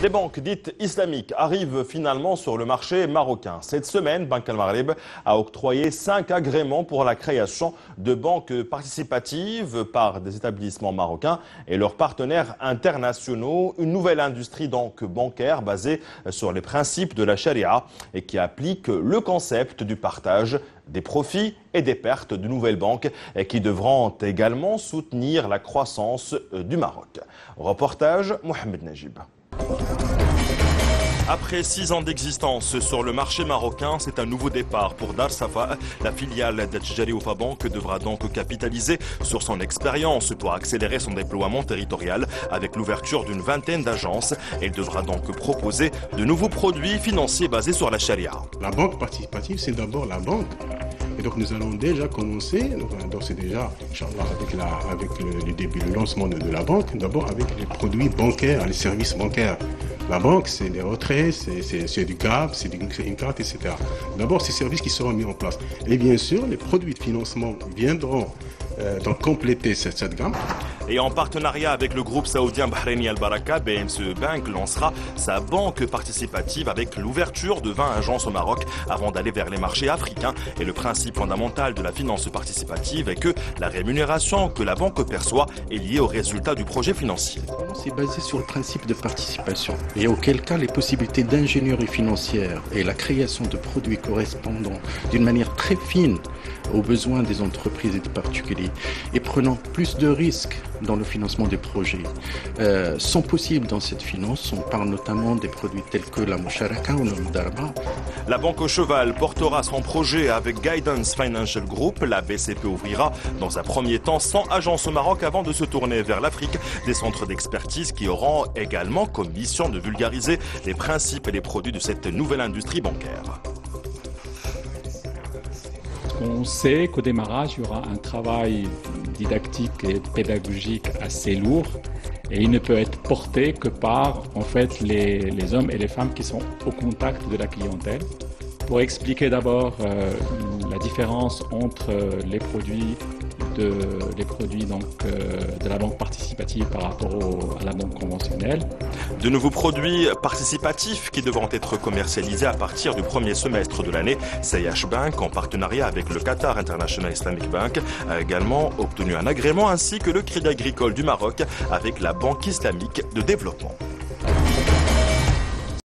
Les banques dites islamiques arrivent finalement sur le marché marocain. Cette semaine, Banque Al Maghreb a octroyé 5 agréments pour la création de banques participatives par des établissements marocains et leurs partenaires internationaux. Une nouvelle industrie donc bancaire basée sur les principes de la charia et qui applique le concept du partage des profits et des pertes de nouvelles banques qui devront également soutenir la croissance du Maroc. Reportage Mohamed Najib. Après 6 ans d'existence sur le marché marocain, c'est un nouveau départ pour Dar Safa. La filiale d'Atjari Oufa Bank devra donc capitaliser sur son expérience pour accélérer son déploiement territorial avec l'ouverture d'une vingtaine d'agences. Elle devra donc proposer de nouveaux produits financiers basés sur la charia. La banque participative, c'est d'abord la banque. Et donc nous allons déjà commencer, donc c'est déjà, Inch'Allah, avec le début, le lancement de la banque, d'abord avec les produits bancaires, les services bancaires. La banque, c'est des retraits, c'est du GAB, c'est une carte, etc. D'abord, ces services qui seront mis en place. Et bien sûr, les produits de financement viendront donc compléter cette gamme. Et en partenariat avec le groupe saoudien Bahreïni Al Baraka, BMCE Bank lancera sa banque participative avec l'ouverture de 20 agences au Maroc avant d'aller vers les marchés africains. Et le principe fondamental de la finance participative est que la rémunération que la banque perçoit est liée au résultat du projet financier. C'est basé sur le principe de participation et auquel cas les possibilités d'ingénierie financière et la création de produits correspondant d'une manière très fine aux besoins des entreprises et des particuliers et prenant plus de risques dans le financement des projets sont possibles dans cette finance. On parle notamment des produits tels que la Musharaka ou le Mudaraba. La Banque au Cheval portera son projet avec Guidance Financial Group. La BCP ouvrira dans un premier temps 100 agences au Maroc avant de se tourner vers l'Afrique. Des centres d'expertise qui auront également comme mission de vulgariser les principes et les produits de cette nouvelle industrie bancaire. On sait qu'au démarrage, il y aura un travail didactique et pédagogique assez lourd et il ne peut être porté que par en fait, les hommes et les femmes qui sont au contact de la clientèle. Pour expliquer d'abord la différence entre les produits de la banque participative par rapport à la banque conventionnelle. De nouveaux produits participatifs qui devront être commercialisés à partir du premier semestre de l'année. CH Bank, en partenariat avec le Qatar International Islamic Bank, a également obtenu un agrément ainsi que le Crédit Agricole du Maroc avec la Banque islamique de développement.